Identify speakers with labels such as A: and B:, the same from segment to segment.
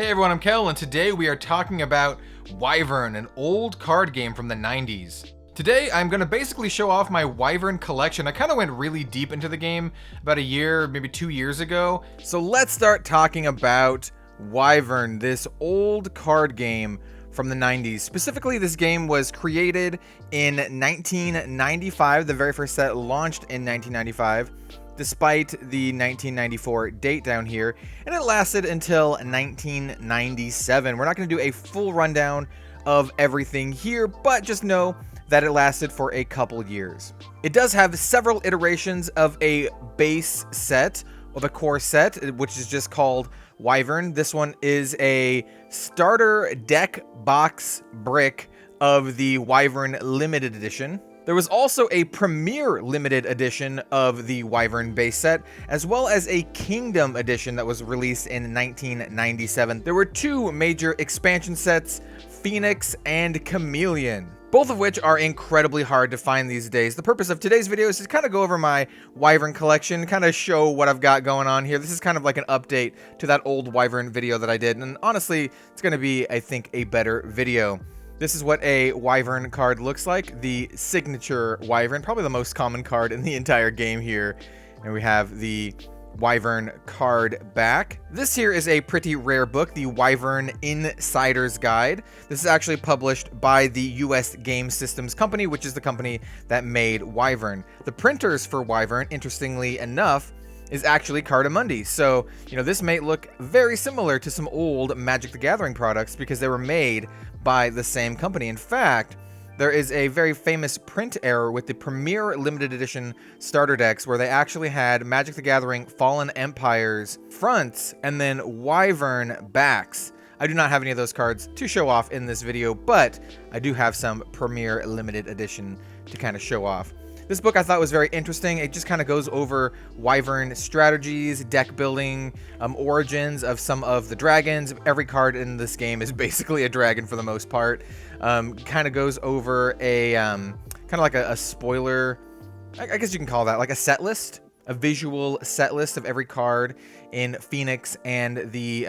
A: Hey everyone, I'm Kel, and today we are talking about Wyvern, an old card game from the 90s. Today, I'm going to basically show off my Wyvern collection. I kind of went really deep into the game about a year, maybe 2 years ago. So let's start talking about Wyvern, this old card game from the 90s. Specifically, this game was created in 1995. The very first set launched in 1995. Despite the 1994 date down here, and it lasted until 1997. We're not going to do a full rundown of everything here, but just know that it lasted for a couple years. It does have several iterations of a base set, or the core set, which is just called Wyvern. This one is a starter deck box brick of the Wyvern Limited Edition. There was also a Premiere Limited Edition of the Wyvern base set, as well as a Kingdom Edition that was released in 1997. There were two major expansion sets, Phoenix and Chameleon, both of which are incredibly hard to find these days. The purpose of today's video is to kind of go over my Wyvern collection, kind of show what I've got going on here. This is kind of like an update to that old Wyvern video that I did, and honestly, it's going to be, I think, a better video. This is what a Wyvern card looks like, the signature Wyvern, probably the most common card in the entire game here. And we have the Wyvern card back. This here is a pretty rare book, the Wyvern Insider's Guide. This is actually published by the US Game Systems Company, which is the company that made Wyvern. The printers for Wyvern, interestingly enough, is actually Cardamundi. So, this may look very similar to some old Magic the Gathering products because they were made by the same company. In fact, there is a very famous print error with the Premiere Limited Edition starter decks where they actually had Magic the Gathering Fallen Empires fronts and then Wyvern backs. I do not have any of those cards to show off in this video, but I do have some Premiere Limited Edition to kind of show off. This book I thought was very interesting. It just kind of goes over Wyvern strategies, deck building, origins of some of the dragons. Every card in this game is basically a dragon for the most part. Kind of goes over a kind of like a spoiler, I guess you can call that like a set list, a visual set list of every card in Phoenix and the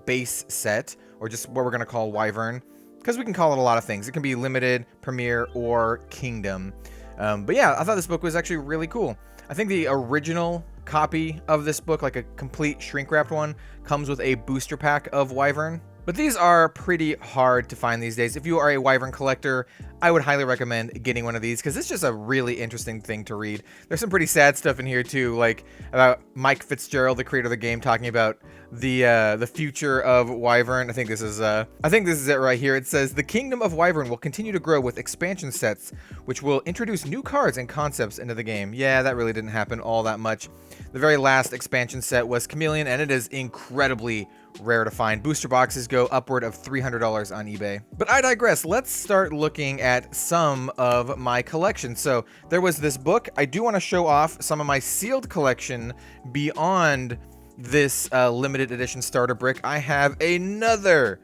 A: base set, or just what we're going to call Wyvern, because we can call it a lot of things. It can be limited, Premiere, or Kingdom. But yeah, I thought this book was actually really cool. I think the original copy of this book, like a complete shrink-wrapped one, comes with a booster pack of Wyvern. But these are pretty hard to find these days. If you are a Wyvern collector, I would highly recommend getting one of these because it's just a really interesting thing to read. There's some pretty sad stuff in here too, like about Mike Fitzgerald, the creator of the game, talking about the future of Wyvern. I think this is it right here. It says the kingdom of Wyvern will continue to grow with expansion sets, which will introduce new cards and concepts into the game. Yeah, that really didn't happen all that much. The very last expansion set was Chameleon, and it is incredibly rare to find. Booster boxes go upward of $300 on eBay. But I digress. Let's start looking at some of my collection. So there was this book. I do want to show off some of my sealed collection beyond this limited edition starter brick. I have another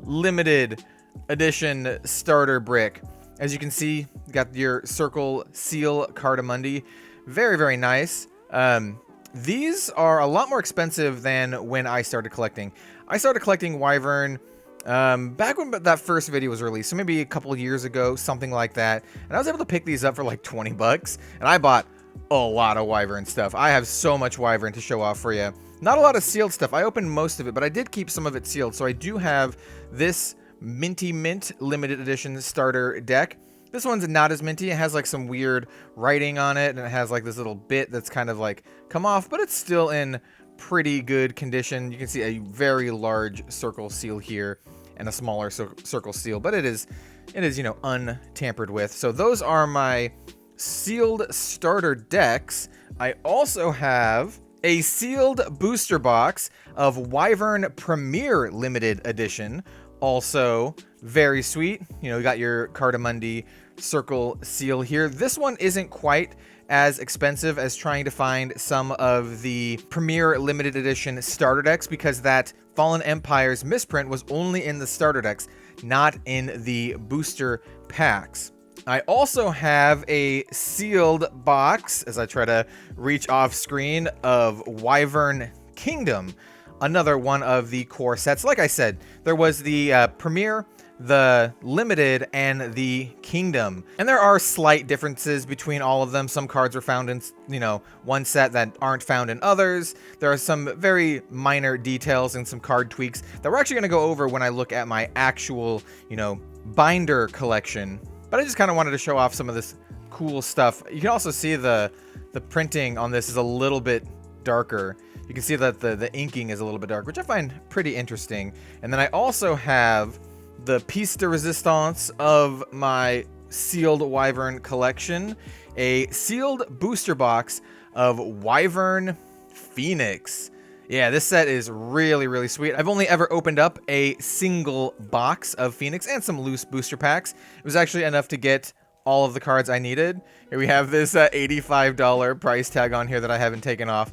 A: limited edition starter brick. As you can see, you got your circle seal Cardamundi. Very, very nice. These are a lot more expensive than when I started collecting. I started collecting Wyvern back when that first video was released, so maybe a couple of years ago, something like that. And I was able to pick these up for like 20 bucks, and I bought a lot of Wyvern stuff. I have so much Wyvern to show off for you. Not a lot of sealed stuff. I opened most of it, but I did keep some of it sealed. So I do have this Minty Mint limited edition starter deck. This one's not as minty. It has like some weird writing on it, and it has like this little bit that's kind of like come off, but it's still in pretty good condition. You can see a very large circle seal here and a smaller circle seal, but it is untampered with. So those are my sealed starter decks. I also have a sealed booster box of Wyvern Premiere Limited Edition. Also very sweet. You got your Cardamundi circle seal here. This one isn't quite as expensive as trying to find some of the Premiere Limited Edition starter decks because that Fallen Empires misprint was only in the starter decks, not in the booster packs. I also have a sealed box, as I try to reach off screen, of Wyvern Kingdom. another one of the core sets. Like I said, there was the Premiere, the Limited, and the Kingdom. And there are slight differences between all of them. Some cards are found in, one set that aren't found in others. There are some very minor details and some card tweaks that we're actually going to go over when I look at my actual, binder collection. But I just kind of wanted to show off some of this cool stuff. You can also see the printing on this is a little bit darker. You can see that the inking is a little bit dark, which I find pretty interesting. And then I also have the piece de resistance of my sealed Wyvern collection, a sealed booster box of Wyvern Phoenix. Yeah, this set is really, really sweet. I've only ever opened up a single box of Phoenix and some loose booster packs. It was actually enough to get all of the cards I needed. Here we have this $85 price tag on here that I haven't taken off.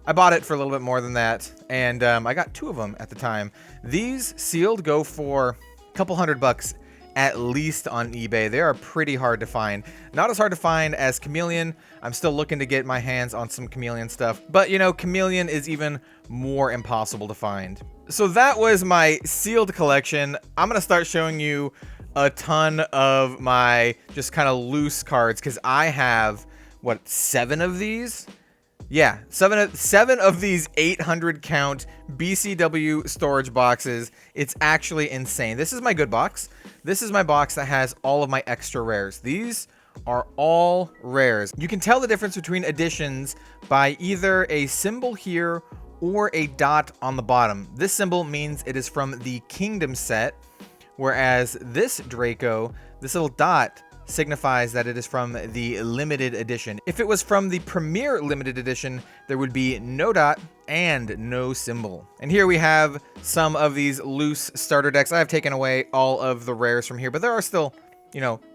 A: I bought it for a little bit more than that, and I got 2 of them at the time. These sealed go for a couple $100 at least on eBay. They are pretty hard to find. Not as hard to find as Chameleon. I'm still looking to get my hands on some Chameleon stuff, but Chameleon is even more impossible to find. So that was my sealed collection. I'm gonna start showing you a ton of my just kind of loose cards, because I have, what, 7 of these? Yeah, seven of these 800 count BCW storage boxes. It's actually insane. This is my good box. This is my box that has all of my extra rares. These are all rares. You can tell the difference between editions by either a symbol here or a dot on the bottom. This symbol means it is from the Kingdom set, whereas this Draco, this little dot, signifies that it is from the Limited Edition. If it was from the Premiere Limited Edition, there would be no dot and no symbol. And here we have some of these loose starter decks. I have taken away all of the rares from here, but there are still,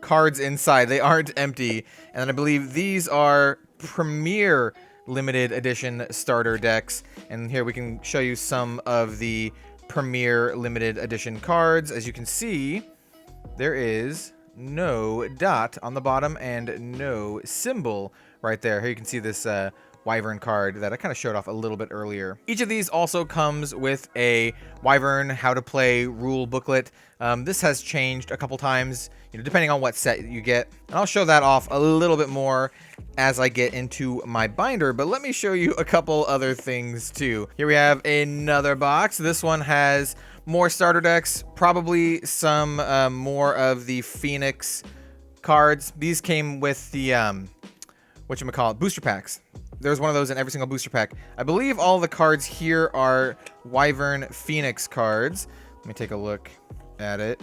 A: cards inside. They aren't empty. And I believe these are Premiere Limited Edition starter decks. And here we can show you some of the Premiere Limited Edition cards. As you can see, there is no dot on the bottom and no symbol right there. Here you can see this Wyvern card that I kind of showed off a little bit earlier. Each of these also comes with a Wyvern how to play rule booklet. This has changed a couple times, depending on what set you get. And I'll show that off a little bit more as I get into my binder, but let me show you a couple other things too. Here we have another box. This one has more starter decks, probably some more of the Phoenix cards. These came with the booster packs. There's one of those in every single booster pack. I believe all the cards here are Wyvern Phoenix cards. Let me take a look at it.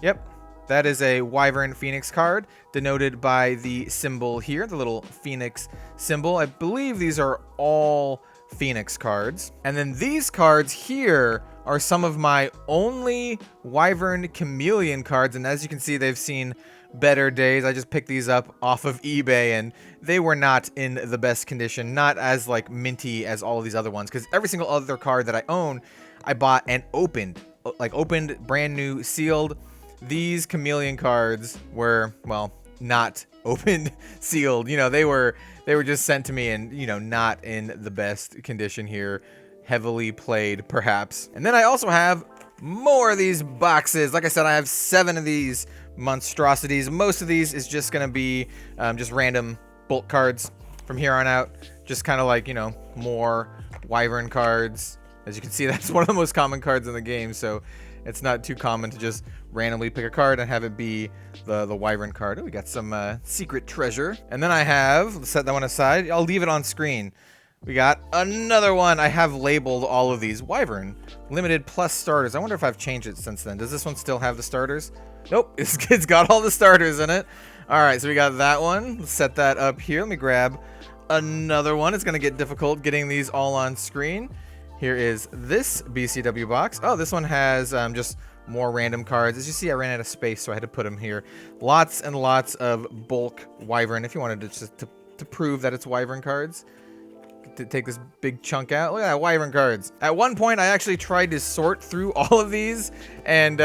A: Yep, that is a Wyvern Phoenix card, denoted by the symbol here, the little Phoenix symbol. I believe these are all Phoenix cards. And then these cards here are some of my only Wyvern Chameleon cards, and as you can see, they've seen better days. I just picked these up off of eBay, and they were not in the best condition, not as minty as all of these other ones, because every single other card that I own, I bought and opened, brand new, sealed. These Chameleon cards were, well, not opened, sealed. They were just sent to me, and not in the best condition here. Heavily played, perhaps. And then I also have more of these boxes. Like I said, I have 7 of these monstrosities. Most of these is just gonna be just random bulk cards from here on out. Just kind of more Wyvern cards. As you can see, that's one of the most common cards in the game, so it's not too common to just randomly pick a card and have it be the Wyvern card. Oh, we got some secret treasure. And then I have, let's set that one aside. I'll leave it on screen. We got another one. I have labeled all of these Wyvern Limited Plus starters. I wonder if I've changed it since then. Does this one still have the starters? Nope, it's got all the starters in it. All right, so we got that one. Let's set that up here. Let me grab another one. It's gonna get difficult getting these all on screen. Here is this BCW box. Oh, this one has just more random cards. As you see, I ran out of space, so I had to put them here. Lots and lots of bulk Wyvern, if you wanted to just to prove that it's Wyvern cards. To take this big chunk out. Look at that, Wyvern cards. At one point, I actually tried to sort through all of these and,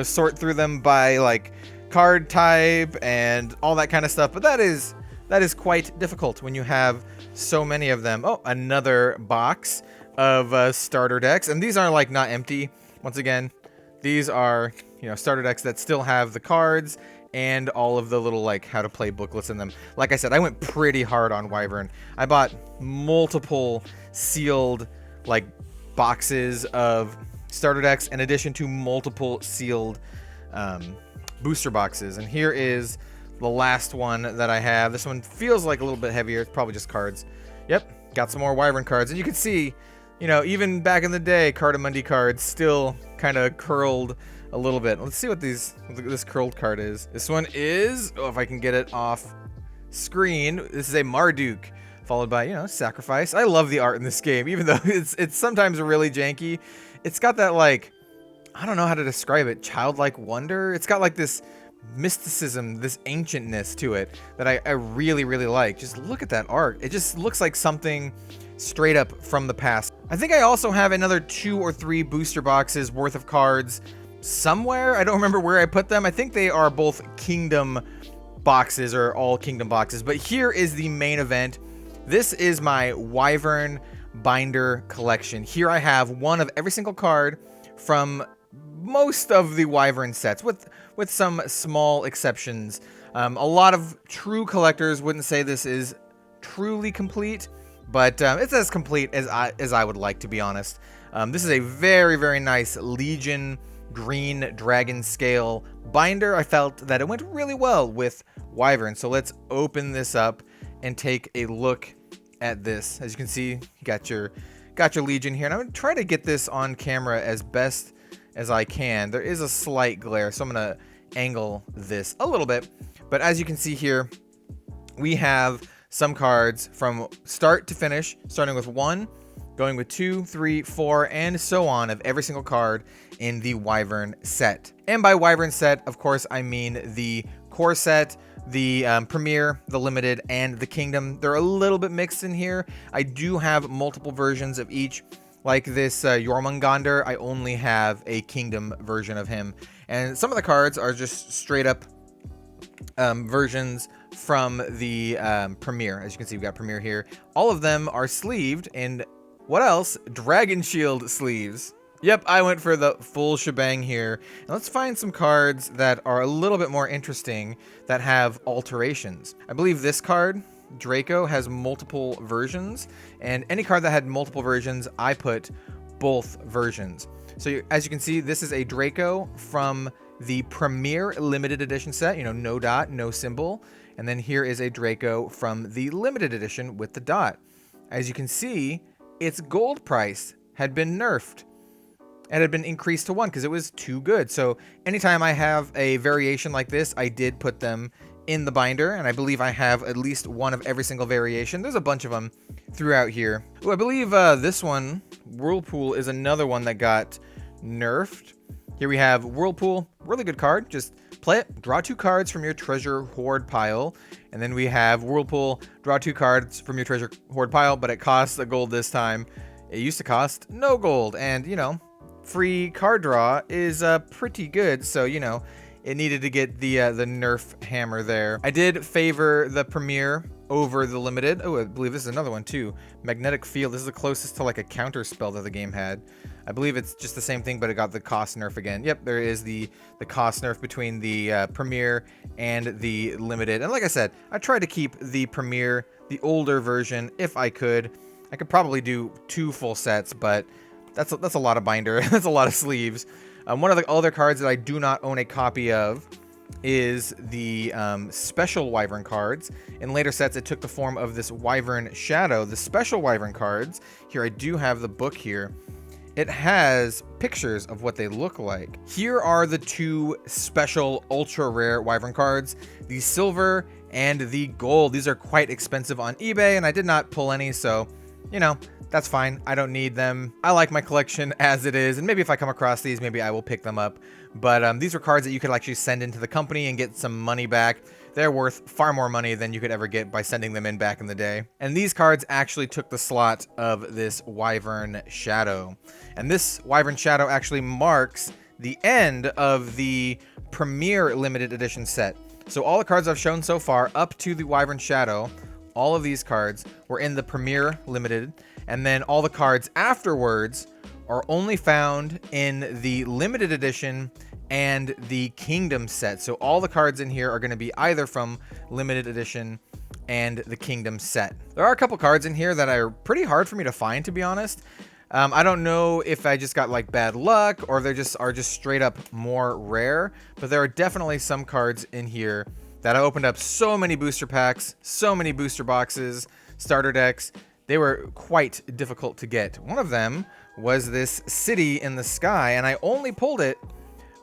A: sort through them by, card type and all that kind of stuff. But that is quite difficult when you have so many of them. Oh, another box. of starter decks, and these are like not empty. Once again, these are, you know, starter decks that still have the cards and all of the little like how to play booklets in them. Like I said, I went pretty hard on Wyvern. I bought multiple sealed like boxes of starter decks in addition to multiple sealed booster boxes, and here is the last one that I have. This one feels like a little bit heavier. It's probably just cards. Yep, got some more Wyvern cards, and you can see, you know, even back in the day, Cardamundi cards still kind of curled a little bit. Let's see what this curled card is. This one is, oh, if I can get it off screen, this is a Marduk, followed by, you know, Sacrifice. I love the art in this game, even though it's sometimes really janky. It's got that, like, I don't know how to describe it, childlike wonder. It's got like this mysticism, this ancientness to it that I really, really like. Just look at that art. It just looks like something straight up from the past. I think I also have another 2 or 3 booster boxes worth of cards somewhere. I don't remember where I put them. I think they are both Kingdom boxes or all Kingdom boxes, but here is the main event. This is my Wyvern binder collection. Here I have one of every single card from most of the Wyvern sets, with some small exceptions. A lot of true collectors wouldn't say this is truly complete, but it's as complete as I would like, to be honest. This is a very, very nice Legion green dragon scale binder. I felt that it went really well with Wyvern, so let's open this up and take a look at this. As you can see, you got your Legion here, and I'm gonna try to get this on camera as best as I can. There is a slight glare, so I'm gonna angle this a little bit, but as you can see here, we have some cards from start to finish, starting with 1, going with 2, 3, 4, and so on, of every single card in the Wyvern set. And by Wyvern set, of course, I mean the core set, the Premiere, the Limited, and the Kingdom. They're a little bit mixed in here. I do have multiple versions of each. Like this Jormungandr, I only have a Kingdom version of him. And some of the cards are just straight up versions from the Premiere. As you can see, we've got Premiere here. All of them are sleeved, and what else? Dragon Shield sleeves. Yep, I went for the full shebang here. And let's find some cards that are a little bit more interesting that have alterations. I believe this card, Draco, has multiple versions, and any card that had multiple versions, I put both versions. So as you can see, this is a Draco from the Premiere Limited Edition set, you know, no dot, no symbol. And then here is a Draco from the Limited Edition with the dot. As you can see, its gold price had been nerfed. It had been increased to 1 because it was too good. So anytime I have a variation like this, I did put them in the binder, and I believe I have at least one of every single variation. There's a bunch of them throughout here. Ooh, I believe this one, Whirlpool, is another one that got nerfed. Here we have Whirlpool, really good card. Just play it, draw 2 cards from your treasure hoard pile, and then we have Whirlpool, draw 2 cards from your treasure hoard pile, but it costs a gold this time. It used to cost no gold, and you know, free card draw is pretty good, so you know, it needed to get the nerf hammer there. I did favor the Premiere over the Limited. Oh, I believe this is another one too. Magnetic Field. This is the closest to like a counter spell that the game had. I believe it's just the same thing, but it got the cost nerf again. Yep, there is the cost nerf between the Premiere and the Limited. And like I said, I tried to keep the Premiere, the older version, if I could. I could probably do 2 full sets, but that's a lot of binder. That's a lot of sleeves. One of the other cards that I do not own a copy of is the special Wyvern cards. In later sets, it took the form of this Wyvern Shadow. The special Wyvern cards, here I do have the book here. It has pictures of what they look like. Here are the 2 special ultra rare Wyvern cards, the silver and the gold. These are quite expensive on eBay, and I did not pull any, so, you know, that's fine. I don't need them. I like my collection as it is, and maybe if I come across these, maybe I will pick them up. But these are cards that you could actually send into the company and get some money back. They're worth far more money than you could ever get by sending them in back in the day. And these cards actually took the slot of this Wyvern Shadow. And this Wyvern Shadow actually marks the end of the Premiere Limited Edition set. So all the cards I've shown so far up to the Wyvern Shadow all of these cards were in the Premiere Limited, and then all the cards afterwards are only found in the Limited Edition and the Kingdom set. So all the cards in here are going to be either from Limited Edition and the Kingdom set. There are a couple cards in here that are pretty hard for me to find, to be honest. I don't know if I just got like bad luck or they just are just straight up more rare, but there are definitely some cards in here that I opened up so many booster packs, so many booster boxes, starter decks. They were quite difficult to get. One of them was this City in the Sky, and I only pulled it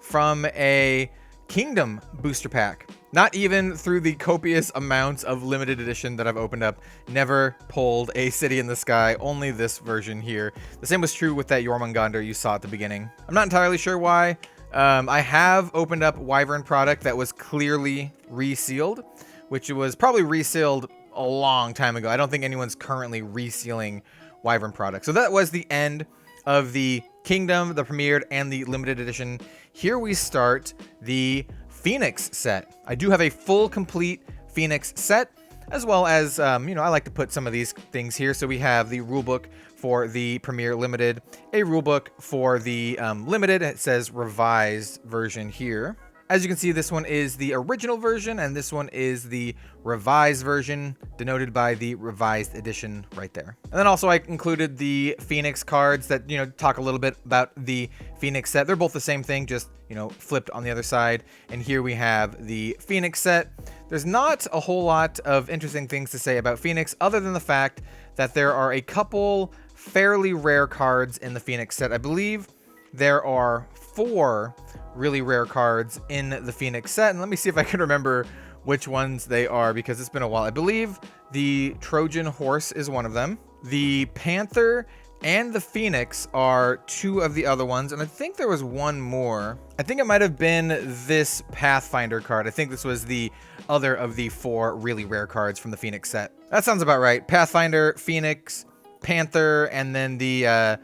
A: from a Kingdom booster pack. Not even through the copious amounts of limited edition that I've opened up. Never pulled a City in the Sky, only this version here. The same was true with that Jormungandr you saw at the beginning. I'm not entirely sure why. I have opened up Wyvern product that was clearly resealed, which was probably resealed a long time ago. I don't think anyone's currently resealing Wyvern product. So that was the end of the Kingdom, the Premiered, and the Limited Edition. Here we start the Phoenix set. I do have a full complete Phoenix set, as well as, you know, I like to put some of these things here. So we have the rulebook for the Premiere Limited, a rulebook for the Limited. It says revised version here. As you can see, this one is the original version, and this one is the revised version, denoted by the revised edition right there. And then also I included the Phoenix cards that, you know, talk a little bit about the Phoenix set. They're both the same thing, just, you know, flipped on the other side. And here we have the Phoenix set. There's not a whole lot of interesting things to say about Phoenix, other than the fact that there are a couple fairly rare cards in the Phoenix set. I believe there are 4 really rare cards in the Phoenix set, and let me see if I can remember which ones they are, because it's been a while. I believe the Trojan Horse is one of them. The Panther and the Phoenix are 2 of the other ones, and I think there was one more. I think it might have been this Pathfinder card. I think this was the other of the 4 really rare cards from the Phoenix set. That sounds about right. Pathfinder, Phoenix, Panther, and then the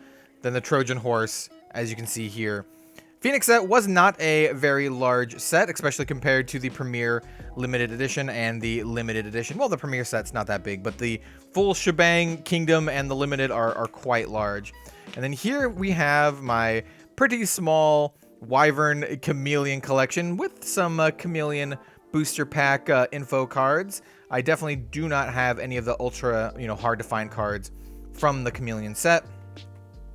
A: Trojan Horse, as you can see here. Phoenix set was not a very large set, especially compared to the Premiere Limited Edition and the Limited Edition. Well, the Premiere set's not that big, but the full shebang Kingdom and the Limited are quite large. And then here we have my pretty small Wyvern Chameleon collection with some Chameleon booster pack info cards. I definitely do not have any of the ultra, you know, hard to find cards from the Chameleon set.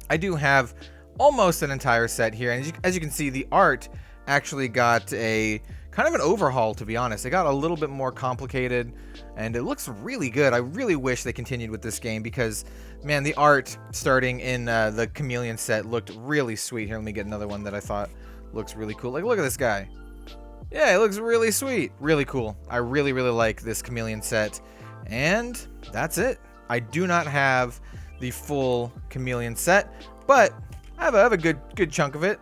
A: I do have almost an entire set here, and as you can see, the art actually got a kind of an overhaul, to be honest. It got a little bit more complicated, and it looks really good. I really wish they continued with this game, because, man, the art starting in the Chameleon set looked really sweet. Here, let me get another one that I thought looks really cool. Like, look at this guy. Yeah, it looks really sweet. Really cool. I really, really like this Chameleon set, and that's it. I do not have the full Chameleon set, but I have a good chunk of it.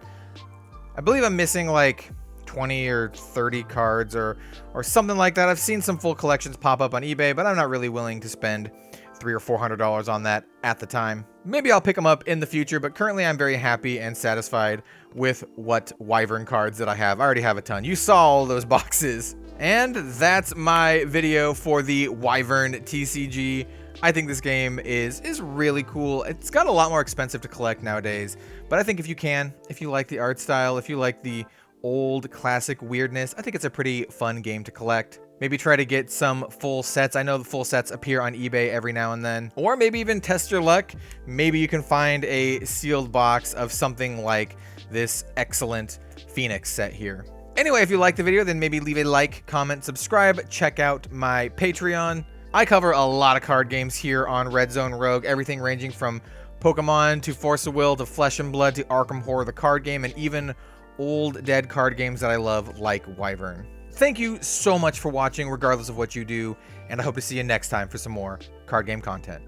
A: I believe I'm missing like 20 or 30 cards or something like that. I've seen some full collections pop up on eBay, but I'm not really willing to spend $300 or $400 on that at the time. Maybe I'll pick them up in the future, but currently I'm very happy and satisfied with what Wyvern cards that I have. I already have a ton. You saw all those boxes. And that's my video for the Wyvern TCG. I think this game is really cool. It's got a lot more expensive to collect nowadays, but I think if you like the art style, if you like the old classic weirdness, I think it's a pretty fun game to collect. Maybe try to get some full sets. I know the full sets appear on eBay every now and then. Or maybe even test your luck. Maybe you can find a sealed box of something like this excellent Phoenix set here. Anyway, if you liked the video, then maybe leave a like, comment, subscribe, check out my Patreon. I cover a lot of card games here on Red Zone Rogue, everything ranging from Pokemon to Force of Will to Flesh and Blood to Arkham Horror the card game, and even old dead card games that I love like Wyvern. Thank you so much for watching, regardless of what you do, and I hope to see you next time for some more card game content.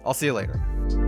A: I'll see you later.